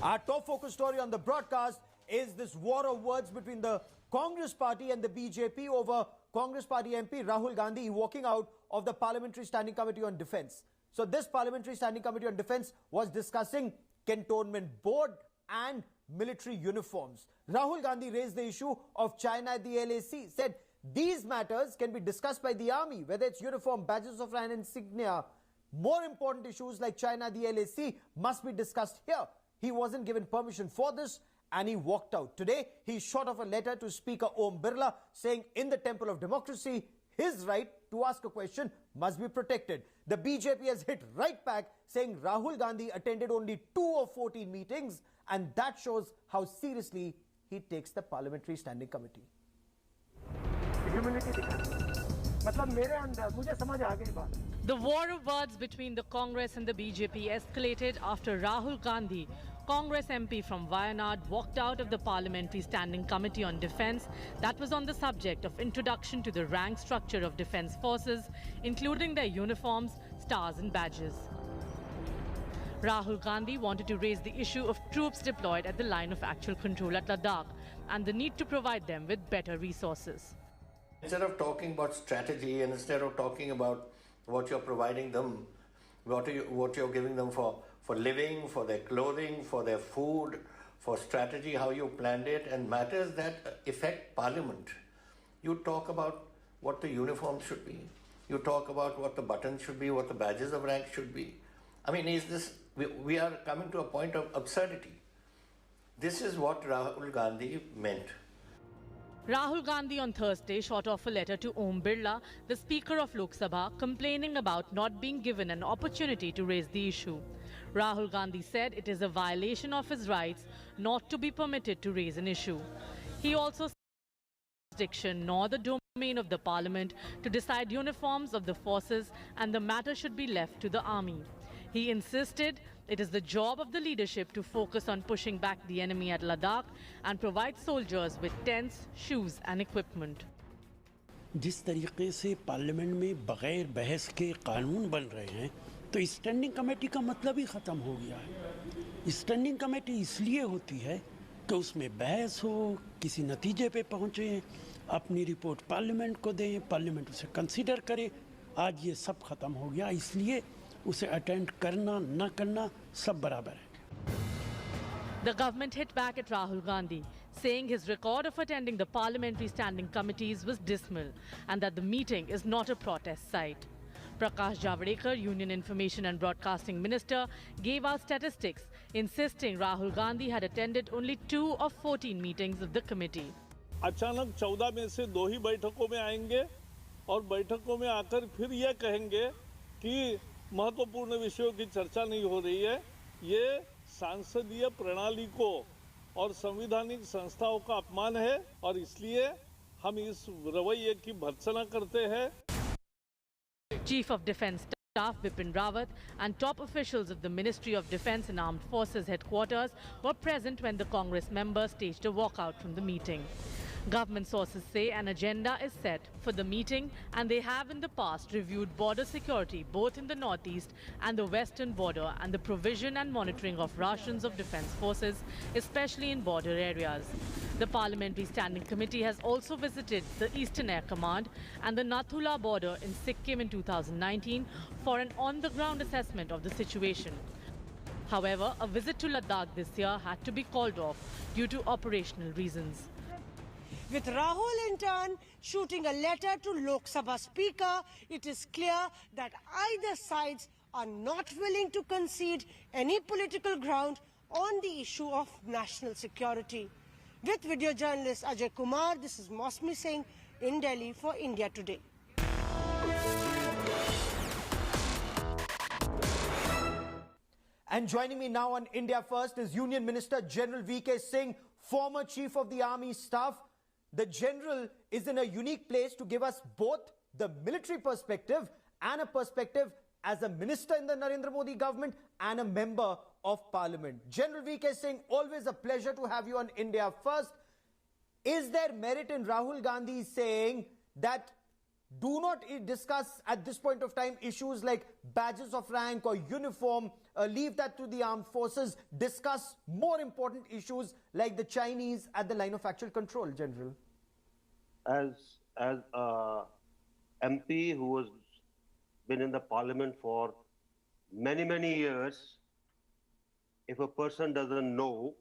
Our top focus story on the broadcast is this war of words between the Congress party and the BJP over Congress party MP Rahul Gandhi walking out of the Parliamentary Standing Committee on Defence. So this Parliamentary Standing Committee on Defence was discussing Cantonment Board and military uniforms. Rahul Gandhi raised the issue of China at the LAC, said these matters can be discussed by the army, whether it's uniform, badges of rank, insignia. More important issues like China at the LAC must be discussed here. He wasn't given permission for this and he walked out. Today, he shot off a letter to Speaker Om Birla saying in the temple of democracy, his right to ask a question must be protected. The BJP has hit right back saying Rahul Gandhi attended only 2 of 14 meetings and that shows how seriously he takes the Parliamentary Standing Committee. The war of words between the Congress and the BJP escalated after Rahul Gandhi, Congress MP from Wayanad, walked out of the Parliamentary Standing Committee on Defence that was on the subject of introduction to the rank structure of defence forces, including their uniforms, stars and badges. Rahul Gandhi wanted to raise the issue of troops deployed at the line of actual control at Ladakh and the need to provide them with better resources. Instead of talking about strategy and instead of talking about what you're providing them, what you're giving them for living, for their clothing, for their food, for strategy, how you planned it, and matters that affect Parliament. You talk about what the uniform should be. You talk about what the buttons should be, what the badges of rank should be. I mean, we are coming to a point of absurdity. This is what Rahul Gandhi meant. Rahul Gandhi on Thursday shot off a letter to Om Birla, the Speaker of Lok Sabha, complaining about not being given an opportunity to raise the issue. Rahul Gandhi said it is a violation of his rights not to be permitted to raise an issue. He also said jurisdiction nor the domain of the Parliament to decide uniforms of the forces and the matter should be left to the army. He insisted it is the job of the leadership to focus on pushing back the enemy at Ladakh and provide soldiers with tents, shoes and equipment. जिस तरीके से parliament में बगैर बहस के कानून बन रहे हैं तो स्टैंडिंग कमेटी का मतलब ही ख़त्म हो गया है। स्टैंडिंग कमेटी इसलिए होती है कि उसमें बहस हो, किसी नतीजे पे पहुँचे, अपनी रिपोर्ट पार्लियामेंट को दें, पार्लियामेंट उसे कंसीडर करे। आज ये सब ख़त्म हो गया, इसलिए उसे अटेंड करना न करना सब बराबर है। The government hit back at Rahul Gandhi, saying his record of attending the parliamentary standing committees was dismal and that the meeting is not a protest site. Prakash Javadekar, Union Information and Broadcasting Minister, gave out statistics, insisting Rahul Gandhi had attended only 2 of 14 meetings of the committee. अचानक 14 में से 2 ही बैठकों में आएंगे और बैठकों में आकर फिर यह कहेंगे कि महत्वपूर्ण विषयों की चर्चा नहीं हो रही है। ये सांसदीय प्रणाली को और संवैधानिक संस्थाओं का अपमान है और इसलिए हम इस रवैये की भर्त्सना करते हैं। Chief of Defence Staff Bipin Rawat and top officials of the Ministry of Defence and Armed Forces headquarters were present when the Congress members staged a walkout from the meeting. Government sources say an agenda is set for the meeting and they have in the past reviewed border security both in the northeast and the western border and the provision and monitoring of rations of defence forces, especially in border areas. The Parliamentary Standing Committee has also visited the Eastern Air Command and the Nathula border in Sikkim in 2019 for an on-the-ground assessment of the situation. However, a visit to Ladakh this year had to be called off due to operational reasons. With Rahul in turn shooting a letter to Lok Sabha Speaker, it is clear that either sides are not willing to concede any political ground on the issue of national security. With video journalist Ajay Kumar, this is Mosmi Singh in Delhi for India Today. And joining me now on India First is Union Minister General V.K. Singh, former Chief of the Army Staff. The General is in a unique place to give us both the military perspective and a perspective as a minister in the Narendra Modi government and a member of Parliament. General V.K. Singh, always a pleasure to have you on India First. Is there merit in Rahul Gandhi saying that do not discuss at this point of time issues like badges of rank or uniform. Leave that to the armed forces. Discuss more important issues like the Chinese at the line of actual control, General. As a MP who has been in the parliament for many years, if a person doesn't know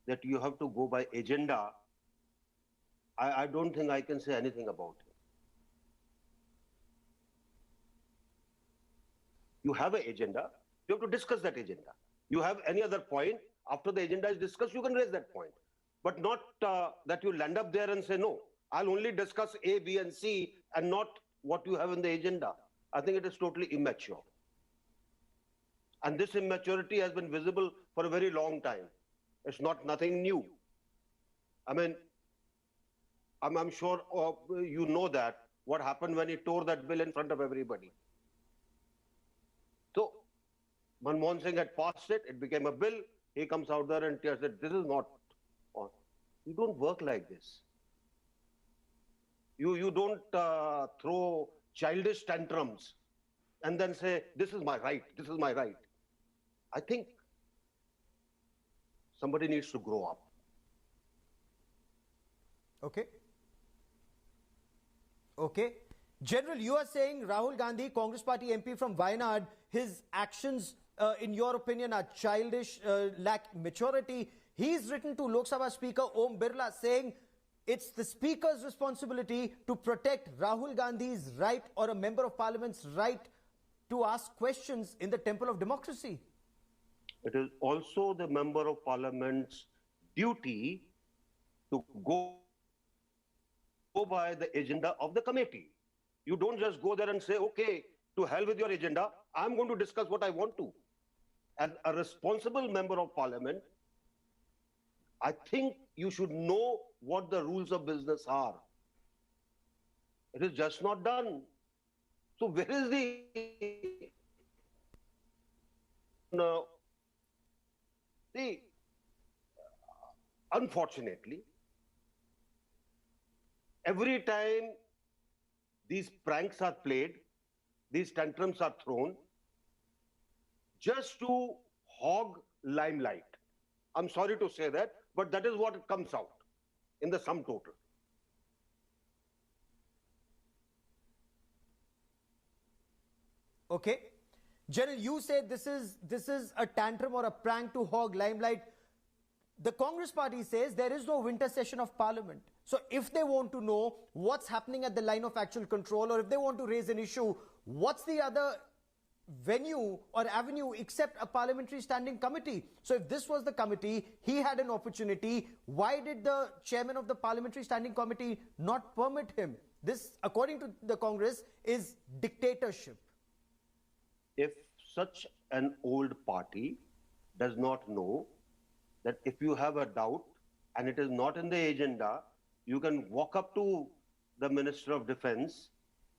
that you have to go by agenda, I don't think I can say anything about it. You have an agenda, you have to discuss that agenda. You have any other point, after the agenda is discussed, you can raise that point. But not that you land up there and say, no, I'll only discuss A, B, and C and not what you have in the agenda. I think it is totally immature. And this immaturity has been visible for a very long time. It's nothing new. I mean, I'm sure you know that, what happened when he tore that bill in front of everybody. So, Manmohan Singh had passed it, it became a bill, he comes out there and says that this is not on. You don't work like this. You don't throw childish tantrums and then say, this is my right, this is my right. I think somebody needs to grow up. Okay. Okay. General, you are saying Rahul Gandhi, Congress Party MP from Wayanad, his actions, in your opinion, are childish, lack maturity. He's written to Lok Sabha Speaker Om Birla saying it's the Speaker's responsibility to protect Rahul Gandhi's right or a Member of Parliament's right to ask questions in the temple of democracy. It is also the Member of Parliament's duty to go by the agenda of the committee. You don't just go there and say, okay, to hell with your agenda, I'm going to discuss what I want to. As a responsible Member of Parliament, I think you should know what the rules of business are. It is just not done. So where is the... No. See, unfortunately, every time these pranks are played, these tantrums are thrown, just to hog limelight. I'm sorry to say that, but that is what comes out in the sum total. Okay. General, you say this is a tantrum or a prank to hog limelight. The Congress Party says there is no winter session of Parliament. So if they want to know what's happening at the line of actual control, or if they want to raise an issue, what's the other venue or avenue except a parliamentary standing committee? So if this was the committee, he had an opportunity. Why did the chairman of the parliamentary standing committee not permit him? This, according to the Congress, is dictatorship. If such an old party does not know that if you have a doubt and it is not in the agenda, you can walk up to the Minister of Defense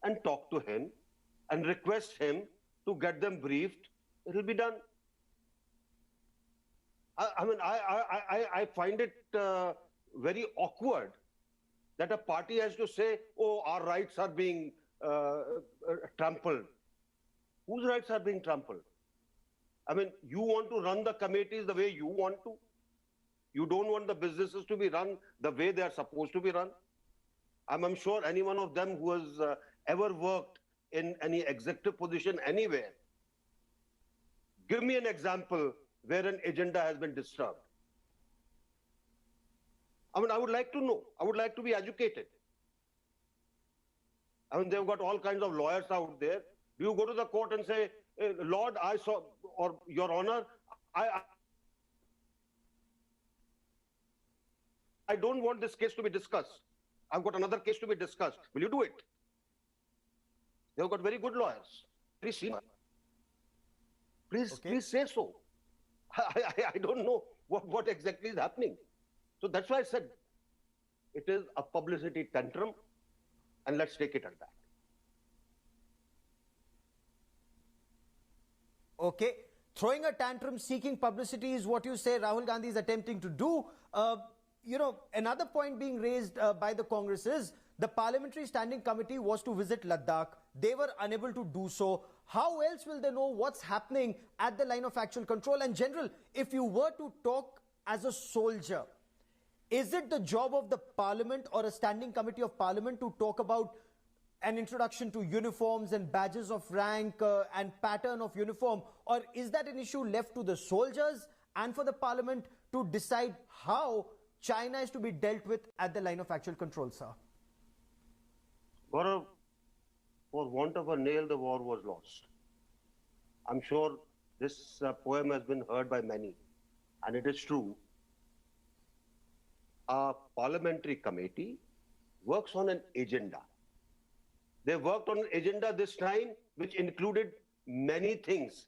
and talk to him and request him to get them briefed, it will be done. I find it very awkward that a party has to say, oh, our rights are being trampled. Whose rights are being trampled? I mean, you want to run the committees the way you want to? You don't want the businesses to be run the way they are supposed to be run? I'm sure any one of them who has ever worked in any executive position anywhere, give me an example where an agenda has been disturbed. I mean, I would like to know. I would like to be educated. I mean, they've got all kinds of lawyers out there. Do you go to the court and say, Lord, I saw, or Your Honor, I don't want this case to be discussed. I've got another case to be discussed. Will you do it? They've got very good lawyers. Very senior. Please say so. I don't know what exactly is happening. So that's why I said it is a publicity tantrum, and let's take it at that. Okay. Throwing a tantrum, seeking publicity is what you say Rahul Gandhi is attempting to do. You know, another point being raised by the Congress is The Parliamentary Standing Committee was to visit Ladakh. They were unable to do so. How else will they know what's happening at the line of actual control? And General, if you were to talk as a soldier, is it the job of the Parliament or a Standing Committee of Parliament to talk about an introduction to uniforms and badges of rank and pattern of uniform? Or is that an issue left to the soldiers and for the Parliament to decide how China is to be dealt with at the line of actual control, sir? Gaurav, for want of a nail, the war was lost. I'm sure this poem has been heard by many, and it is true. A parliamentary committee works on an agenda. They worked on an agenda this time which included many things.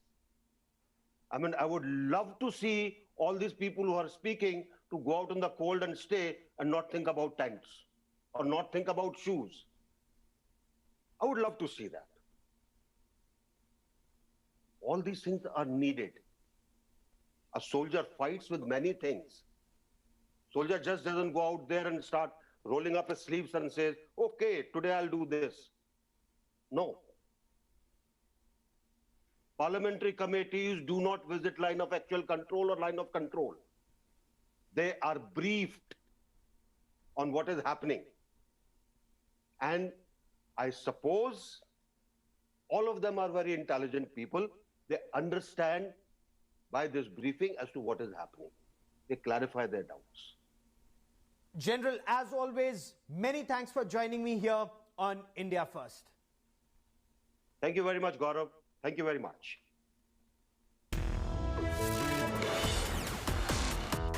I mean, I would love to see all these people who are speaking to go out in the cold and stay and not think about tents or not think about shoes. I would love to see that. All these things are needed. A soldier fights with many things. Soldier just doesn't go out there and start rolling up his sleeves and says, okay, today I'll do this. No. Parliamentary committees do not visit line of actual control or line of control. They are briefed on what is happening. And I suppose all of them are very intelligent people. They understand by this briefing as to what is happening. They clarify their doubts. General, as always, many thanks for joining me here on India First. Thank you very much, Gaurav. Thank you very much.